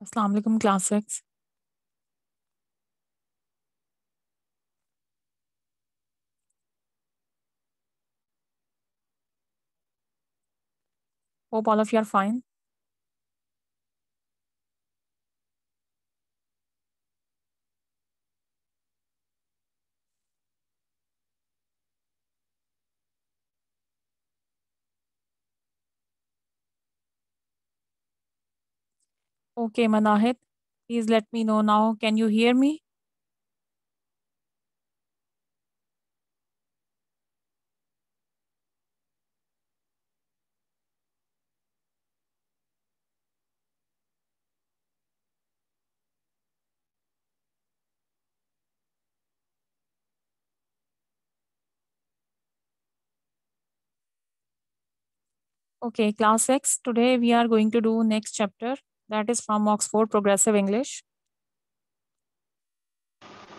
Assalamu alaikum, class 6. Hope all of you are fine. Okay, Manahit, please let me know now. Can you hear me? Okay, class 6. Today we are going to do next chapter. That is from Oxford Progressive English.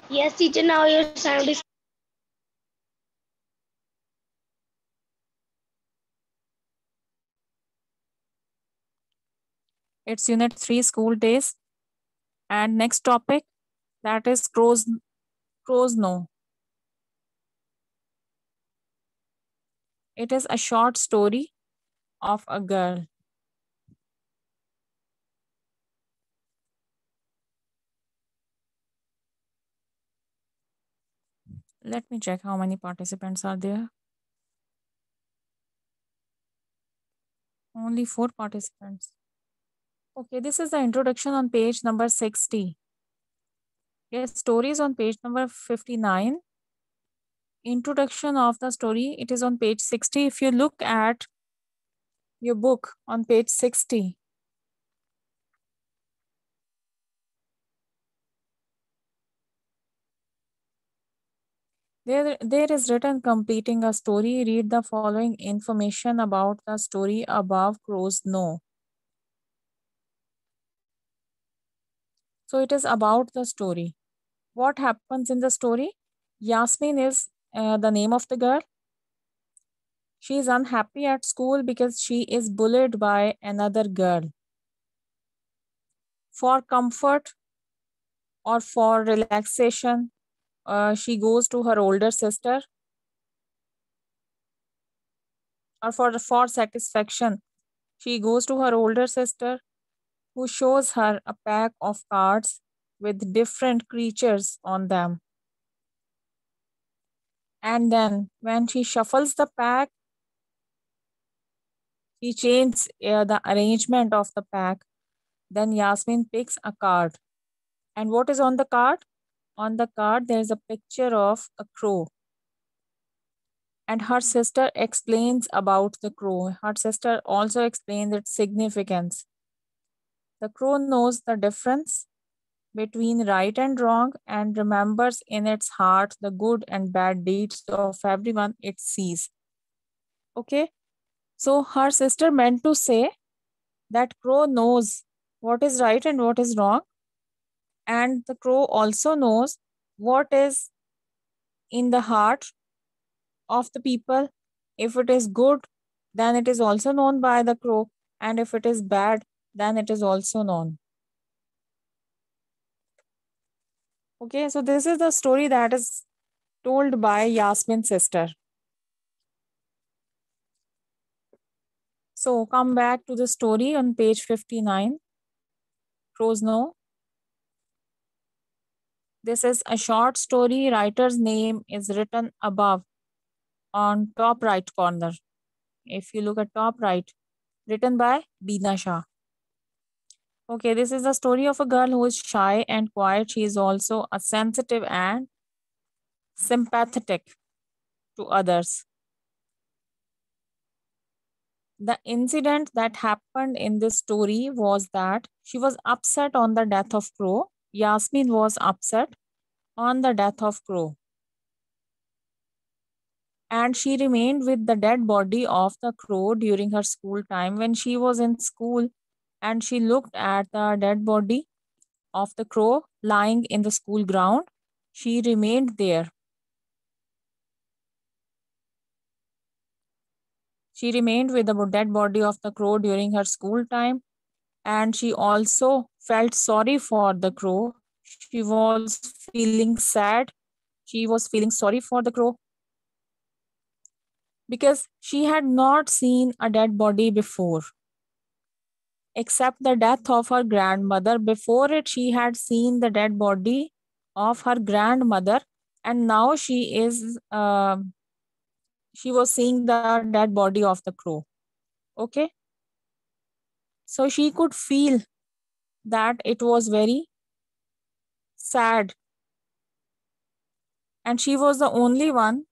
Yes, teacher, now your sound is. It's Unit 3, School Days. And next topic, that is Crow's No. It is a short story of a girl. Let me check how many participants are there. Only 4 participants. Okay, this is the introduction on page number 60. Yes, story is on page number 59. Introduction of the story, it is on page 60. If you look at your book on page 60, there is written completing a story. Read the following information about the story above Crow's No. So it is about the story. What happens in the story? Yasmin is the name of the girl. She is unhappy at school because she is bullied by another girl. For comfort or for relaxation, she goes to her older sister, or for satisfaction, she goes to her older sister, who shows her a pack of cards with different creatures on them. And then when she shuffles the pack, she changes the arrangement of the pack. Then Yasmin picks a card. And what is on the card? On the card, there is a picture of a crow. And her sister explains about the crow. Her sister also explains its significance. The crow knows the difference between right and wrong and remembers in its heart the good and bad deeds of everyone it sees. Okay, so her sister meant to say that crow knows what is right and what is wrong, and the crow also knows what is in the heart of the people. If it is good, then it is also known by the crow, and if it is bad, then it is also known. Okay, so this is the story that is told by Yasmin's sister. So come back to the story on page 59. Crow's No. This is a short story. Writer's name is written above on top right corner. If you look at top right, written by Beena Shah. Okay, this is the story of a girl who is shy and quiet. She is also a sensitive and sympathetic to others. The incident that happened in this story was that she was upset on the death of Crow. Yasmin was upset on the death of Crow. And she remained with the dead body of the crow during her school time. When she was in school and she looked at the dead body of the crow lying in the school ground, she remained there. She remained with the dead body of the crow during her school time. and she also felt sorry for the crow. She was feeling sad. She was feeling sorry for the crow because she had not seen a dead body before, except the death of her grandmother. Before it, she had seen the dead body of her grandmother, and now she was seeing the dead body of the crow. Okay, so she could feel that it was very sad, and she was the only one.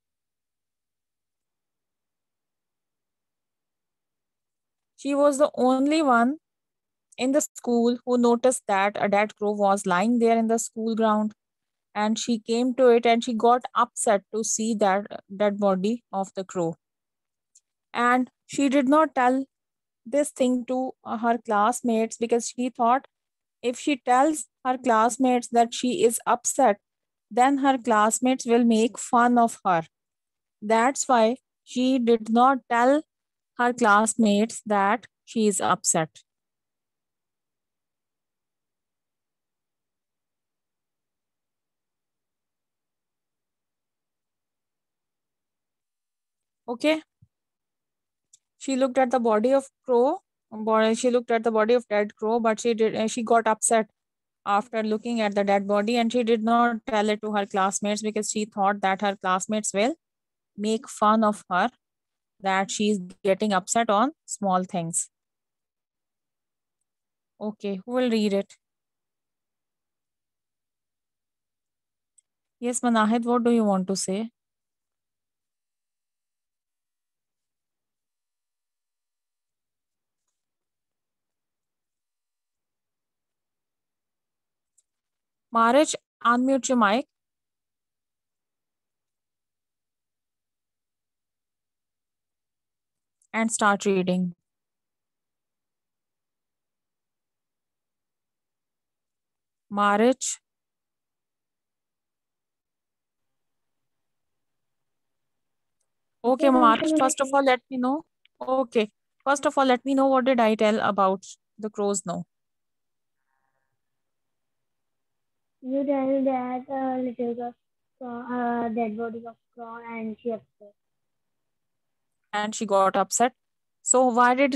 She was the only one in the school who noticed that a dead crow was lying there in the school ground, and she came to it and she got upset to see that dead body of the crow. And she did not tell this thing to her classmates because she thought if she tells her classmates that she is upset, then her classmates will make fun of her. That's why she did not tell her classmates that she is upset. Okay, she looked at the body of crow. She looked at the body of dead crow, but she got upset after looking at the dead body, and she did not tell it to her classmates because she thought that her classmates will make fun of her, that she is getting upset on small things. Okay, who will read it? Yes, Manahid, what do you want to say? Marich, unmute your mic and start reading. Marich. Okay, Marich, first of all, let me know. Okay, first of all, let me know what did I tell about the crows now? You tell that little girl saw a dead body of crow and she upset And she got upset. So why did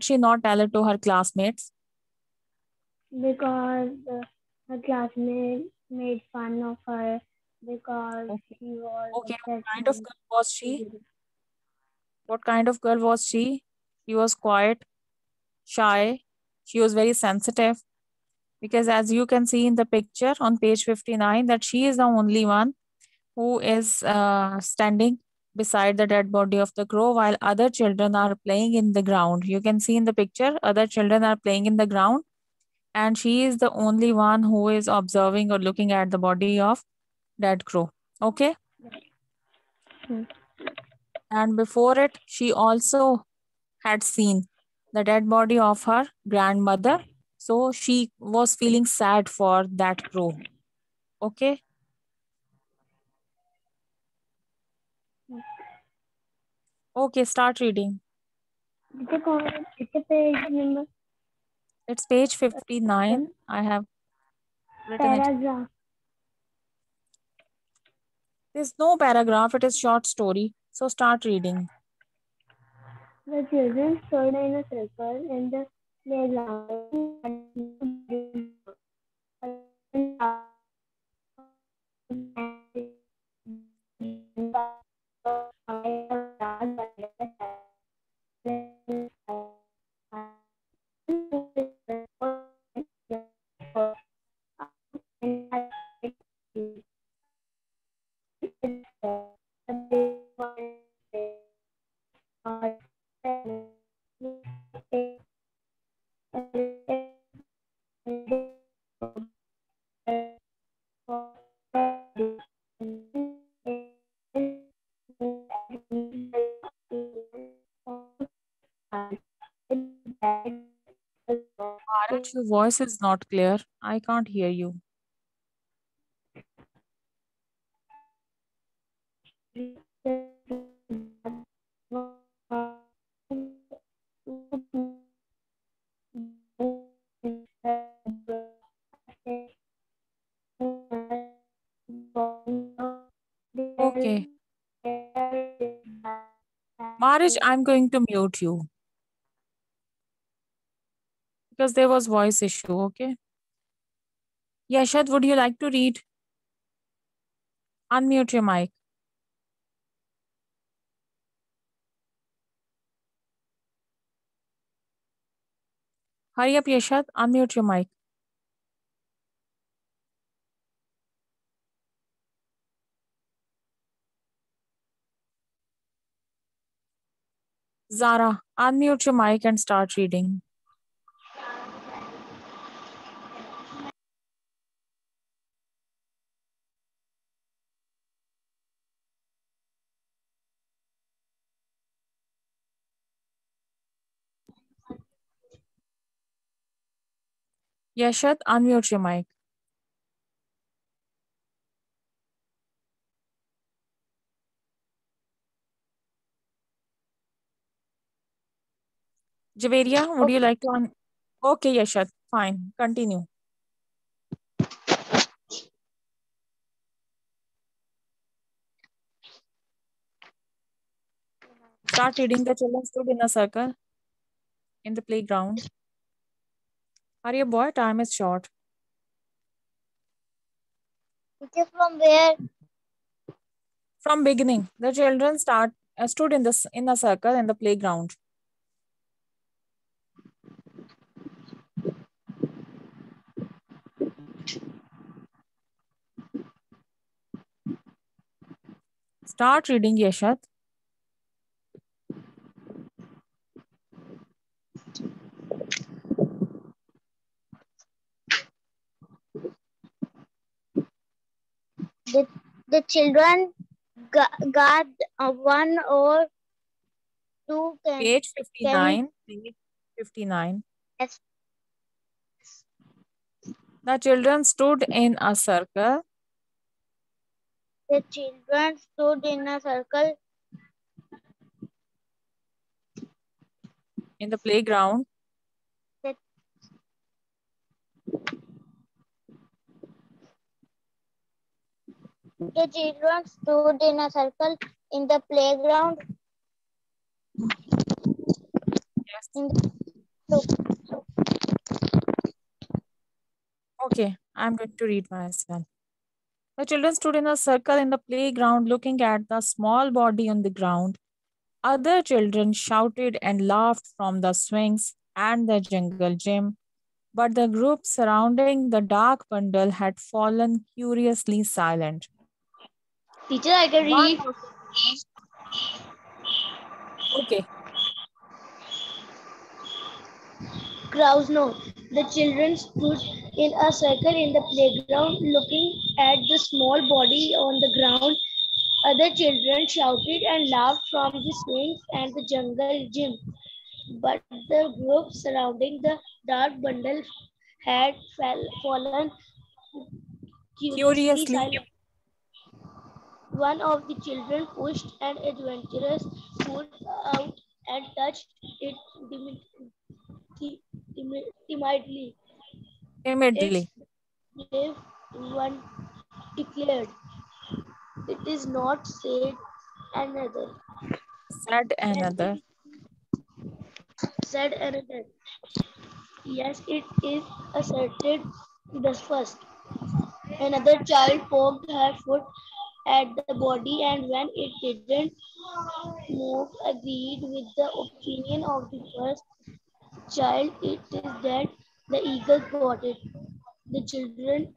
she not tell it to her classmates? because her classmates made fun of her because Okay. she was Okay, upset what kind of and girl was she? What kind of girl was she? She was quiet, shy. She was very sensitive because as you can see in the picture on page 59 that she is the only one who is standing beside the dead body of the crow while other children are playing in the ground. You can see in the picture other children are playing in the ground, and she is the only one who is observing or looking at the body of dead crow. Okay, Hmm. and before it she also had seen the dead body of her grandmother, so she was feeling sad for that crow. Okay, okay, start reading. It's a page number It's page the 59. I have written it. paragraph. There's no paragraph, it is short story. So start reading. The children stood in a circle in the playground. Maharaj, your voice is not clear. I can't hear you. Okay. There Marish, I'm going to mute you because there was voice issue. Okay. Yashad, would you like to read? Unmute your mic. Hurry up, Yashad. Unmute your mic. Zara, unmute your mic and start reading. Yashad, unmute your mic. Javeria, would you like to Okay, Yashad, fine. Continue. Start reading. The children stood in a circle in the playground. Hurry up, boy. Time is short. Teacher, from where? From beginning, the children stood in a circle in the playground. Start reading, Yashad. The children got one or two Page can 59. Page 59. yes. The children stood in a circle The children stood in a circle in the playground. the, the children stood in a circle in the playground Yes. in the, Okay, I'm going to read myself. The children stood in a circle in the playground looking at the small body on the ground. Other children shouted and laughed from the swings and the jungle gym, but the group surrounding the dark bundle had fallen curiously silent. teacher, I can One read. of the children, okay, Crowds no. The children stood in a circle in the playground looking at the small body on the ground. Other children shouted and laughed from the swings and the jungle gym. But the group surrounding the dark bundle had fallen curiously curiously, silent. One of the children pushed an adventurous foot out and touched it timidly. timidly, Its brave one declared, "It is not," said another. said Yes, another. it said another. Yes, it is, asserted the first. Another child poked her foot at the body, and when it didn't move, agreed with the opinion of the first child. It is that the eagle got it. The children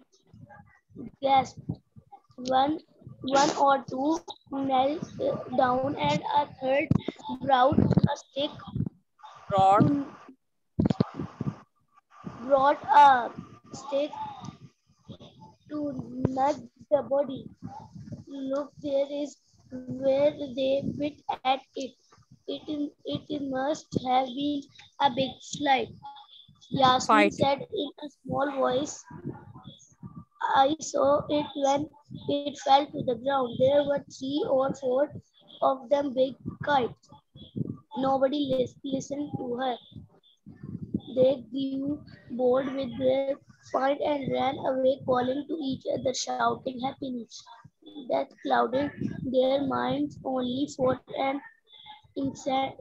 gasped. One, one or two knelt down, and a third Brought to, brought a stick to nudge the body. Look, there is where they bit at it. It must have been a big slide. Yasmin fight. said in a small voice, I saw it when it fell to the ground. There were three or four of them big kites. Nobody listened to her. They grew bored with their find and ran away, calling to each other, shouting happiness. that clouded their minds only for an instant,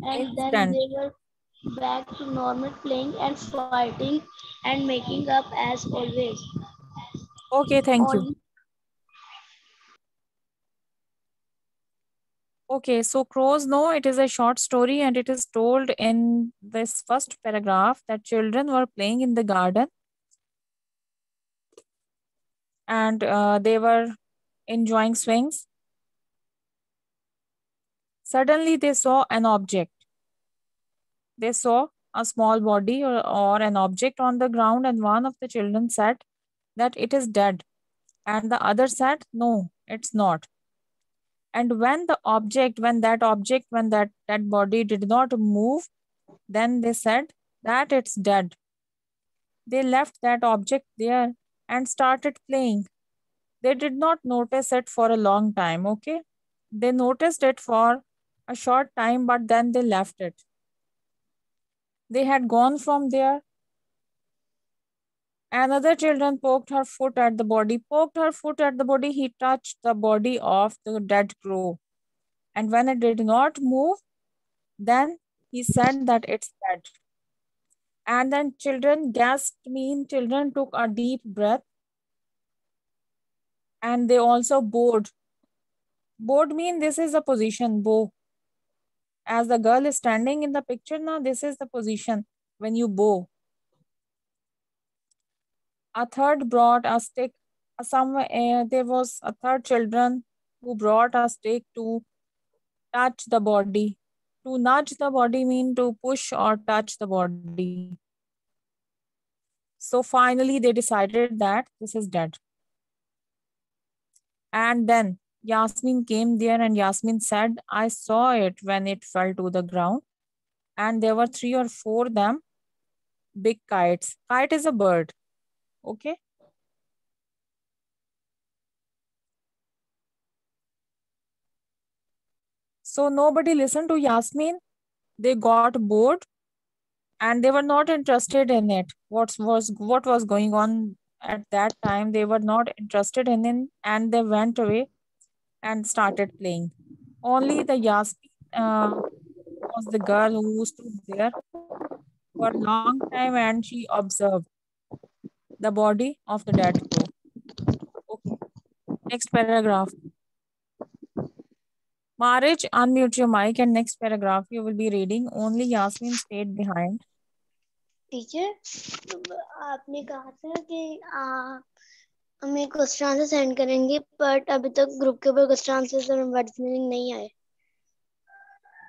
and then Instant. they were back to normal, playing and fighting and making up as always. Okay, thank you. Only Okay, so Crows Know, it is a short story and it is told in this first paragraph that children were playing in the garden and they were enjoying swings. Suddenly, they saw an object. They saw a small body or an object on the ground, and one of the children said that it is dead, and the other said, no, it's not. And when that dead body did not move, then they said that it's dead. They left that object there and started playing. They did not notice it for a long time, okay? They noticed it for a short time, but then they left it. They had gone from there. Another children poked her foot at the body, poked her foot at the body. He touched the body of the dead crow. And when it did not move, then he said that it's dead. And then children took a deep breath and they also bowed. Bowed mean this is the position, bow. As the girl is standing in the picture now, this is the position when you bow. A third brought a stick. There was a third children who brought a stick to touch the body. To nudge the body mean to push or touch the body. So finally they decided that this is dead. And then Yasmin came there and Yasmin said, I saw it when it fell to the ground. And there were 3 or 4 them, big kites. Kite is a bird. Okay. So nobody listened to Yasmin. They got bored and they were not interested in it. What was going on at that time? They were not interested in it and they went away and started playing. Only the Yasmin was the girl who stood there for a long time and she observed the body of the dead crow. Okay. Next paragraph. Marriage, unmute your mic and next paragraph you will be reading. Only Yasmin stayed behind. Teacher आपने कहा था कि हमें question answer send करेंगे, but अभी तक group के ऊपर क्वेश्चन आंसर और वर्ड्स मीनिंग नहीं आए.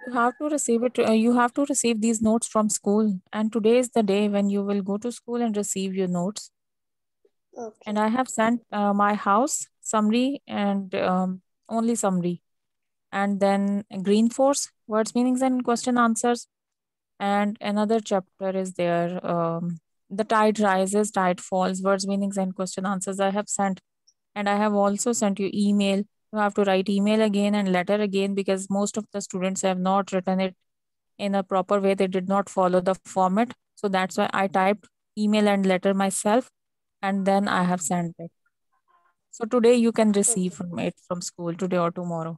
You have to receive it. You have to receive these notes from school, and today is the day when you will go to school and receive your notes. Okay. And I have sent my house summary and only summary, and then green force words, meanings, and question answers. And another chapter is there. The tide rises, tide falls, words, meanings, and question answers. I have sent, and I have also sent you email. You have to write email again and letter again because most of the students have not written it in a proper way. They did not follow the format. So that's why I typed email and letter myself and then I have sent it. So today you can receive from it from school today or tomorrow.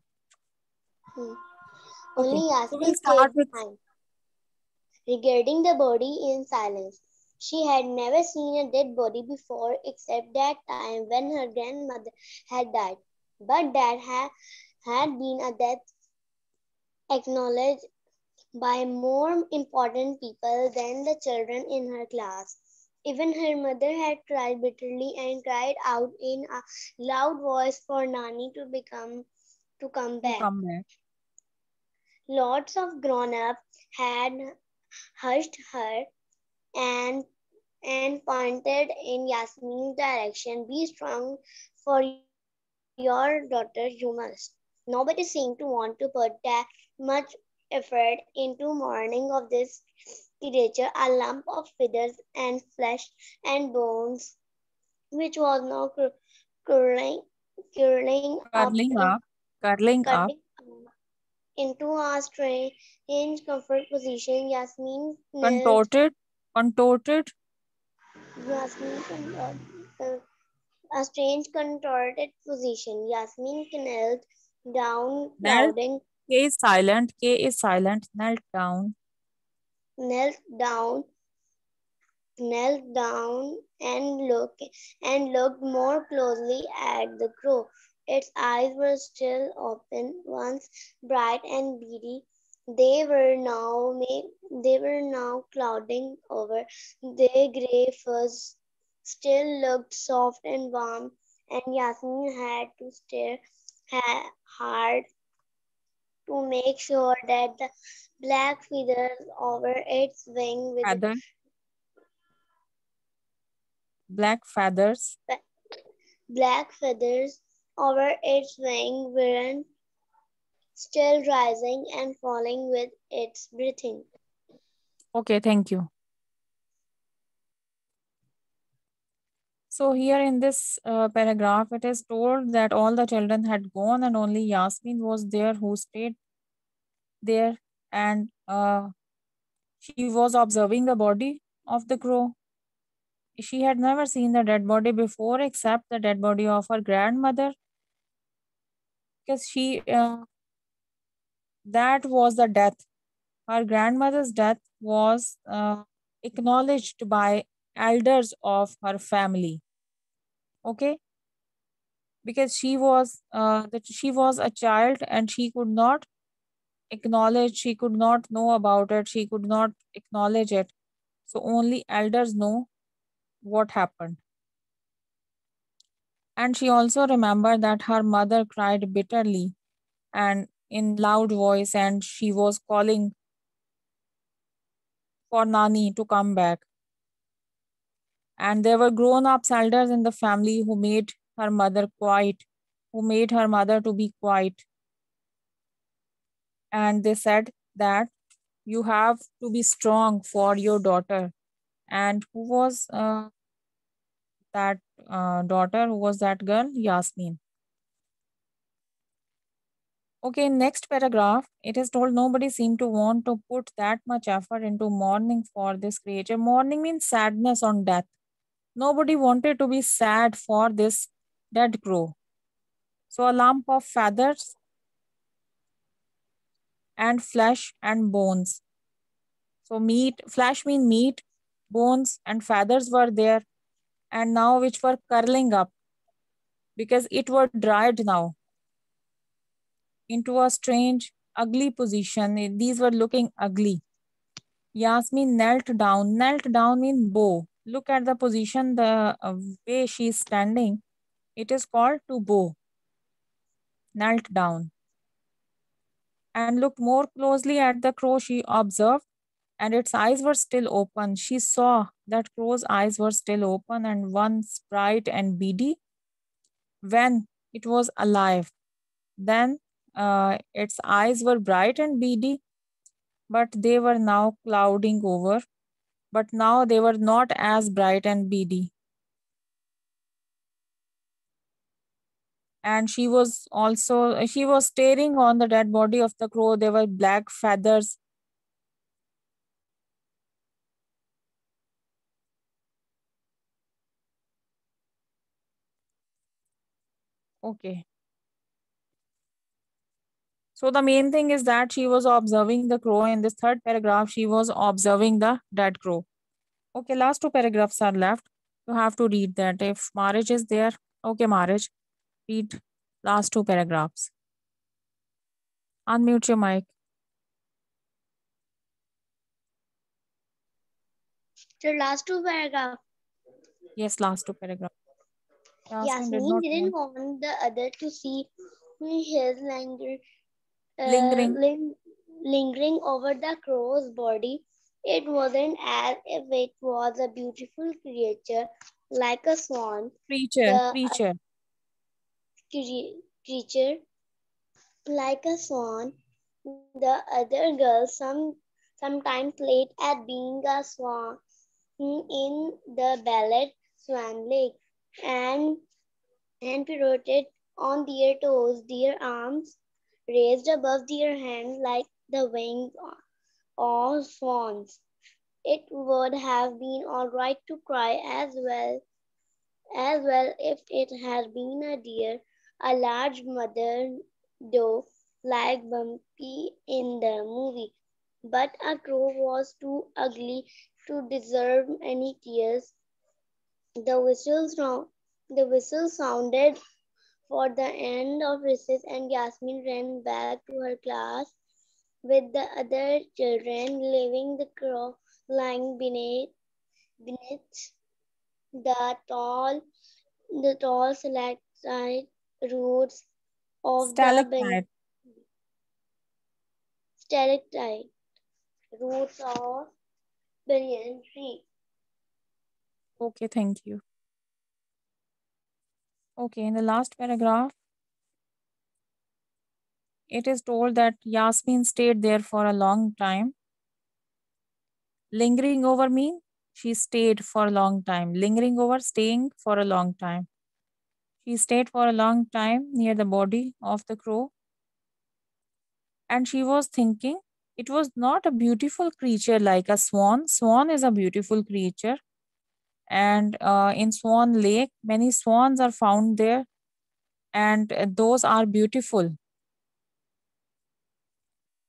Okay. Only So we'll Yasmin start stayed with behind, regarding the body in silence. She had never seen a dead body before except that time when her grandmother had died. But that had been a death acknowledged by more important people than the children in her class. Even her mother had cried bitterly and cried out in a loud voice for Nani to come to back. come back. Lots of grown-ups had hushed her and pointed in Yasmin's direction. Be strong for your daughter, you must. Nobody seemed to want to put that much effort into mourning of this creature, a lump of feathers and flesh and bones, which was now curling up, Curling up. Curling up. cutting into a strange comfort position. Contorted. Contorted. Yasmin a strange contorted position. Yasmin knelt down, Knelt. clouding, K is silent. K is silent. Knelt down. knelt down, knelt down and looked more closely at the crow. Its eyes were still open, once bright and beady. They were now clouding over. Their grey fuzz still looked soft and warm, and Yasmin had to stare hard to make sure that the black feathers over its wing with Feather. Black feathers. black feathers over its wing weren't still rising and falling with its breathing. Okay, thank you. So here in this paragraph, it is told that all the children had gone and only Yasmin was there who stayed there, and she was observing the body of the crow. She had never seen the dead body before except the dead body of her grandmother, because that was the death. Her grandmother's death was acknowledged by elders of her family. Okay, because she was a child and she could not acknowledge, she could not know about it, she could not acknowledge it. So only elders know what happened. And she also remembered that her mother cried bitterly and in loud voice, and she was calling for Nani to come back. And there were grown-ups elders in the family who made her mother quiet, who made her mother to be quiet. And they said that you have to be strong for your daughter. And who was that daughter? Who was that girl? Yasmin. Okay, next paragraph, it is told nobody seemed to want to put that much effort into mourning for this creature. Mourning means sadness on death. Nobody wanted to be sad for this dead crow. So a lump of feathers and flesh and bones. So meat, flesh mean meat, bones and feathers were there, and now which were curling up because it were dried now into a strange, ugly position. These were looking ugly. Yasmin knelt down. Knelt down means bow. Look at the position, the way she is standing. It is called to bow. Knelt down. And looked more closely at the crow, she observed, and its eyes were still open. She saw that crow's eyes were still open and once bright and beady when it was alive. Then its eyes were bright and beady, but they were now clouding over. But now they were not as bright and beady. And she was staring on the dead body of the crow. There were black feathers. Okay. So the main thing is that she was observing the crow. In this third paragraph, she was observing the dead crow. Okay, last two paragraphs are left. You have to read that. If Marriage is there, okay, Marriage, read last two paragraphs. Unmute your mic. The last two paragraphs. Yes, last two paragraphs. Yasmin did Yasmin not didn't want want the other to see his lingering lingering over the crow's body. It wasn't as if it was a beautiful creature like a swan. creature, The creature. creature like a swan. The other girls sometimes played at being a swan in the ballet Swan Lake and pirouetted on their toes, their arms raised above their hands like the wings of swans. It would have been all right to cry as well as well if it had been a deer, a large mother doe like Bumpy in the movie. But a crow was too ugly to deserve any tears. The whistle, the whistle sounded for the end of recess, and Yasmin ran back to her class with the other children, leaving the crow lying beneath the tall stalactite roots of the Stalactite. stalactite roots of banyan tree. Okay, thank you. Okay, in the last paragraph, it is told that Yasmin stayed there for a long time. Lingering over mean she stayed for a long time. Lingering over, staying for a long time. She stayed for a long time near the body of the crow, and she was thinking it was not a beautiful creature like a swan. Swan is a beautiful creature, and in Swan Lake, many swans are found there, and those are beautiful.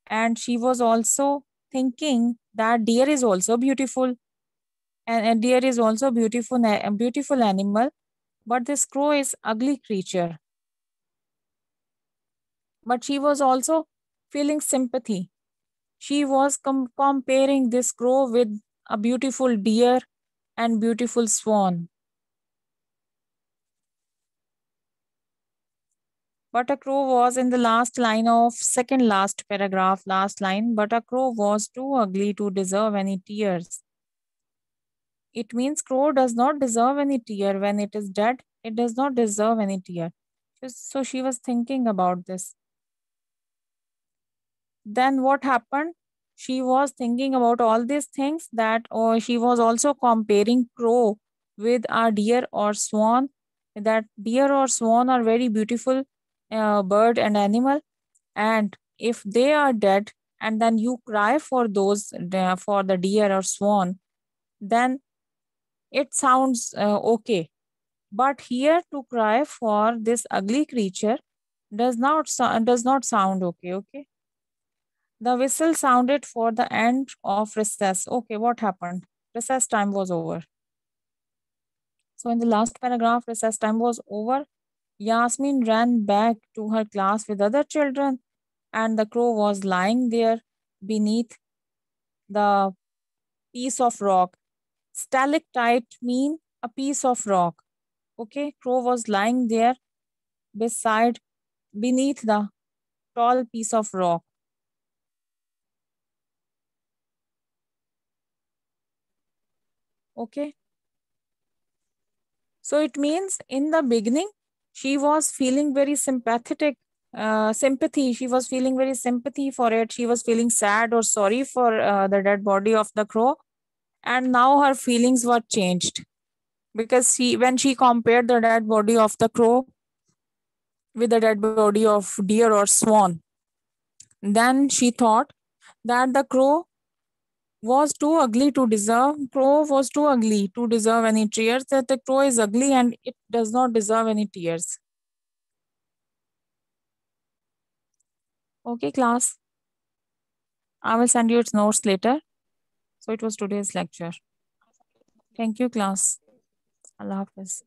And she was also thinking that deer is also beautiful, and a deer is also a beautiful animal, but this crow is ugly creature. But she was also feeling sympathy. She was comparing this crow with a beautiful deer and beautiful swan. But a crow was in the last line of second last paragraph, last line. But a crow was too ugly to deserve any tears. It means crow does not deserve any tear when it is dead. It does not deserve any tear. So she was thinking about this. Then what happened? She was thinking about all these things that she was also comparing crow with a deer or swan. That deer or swan are very beautiful bird and animal, and if they are dead and then you cry for those for the deer or swan, then it sounds okay. But here to cry for this ugly creature does not sound okay. Okay. The whistle sounded for the end of recess. Okay, what happened? Recess time was over. So in the last paragraph, recess time was over. Yasmin ran back to her class with other children, and the crow was lying there beneath the piece of rock. Stalactite mean a piece of rock. Okay, crow was lying there beside beneath the tall piece of rock. Okay, so it means in the beginning she was feeling very sympathy. She was feeling very sympathy for it. She was feeling sad or sorry for the dead body of the crow, and now her feelings were changed because when she compared the dead body of the crow with the dead body of deer or swan, then she thought that the crow was too ugly to deserve any tears, that the crow is ugly and it does not deserve any tears. Okay, class. I will send you its notes later. So it was today's lecture. Thank you, class. Allah Hafiz.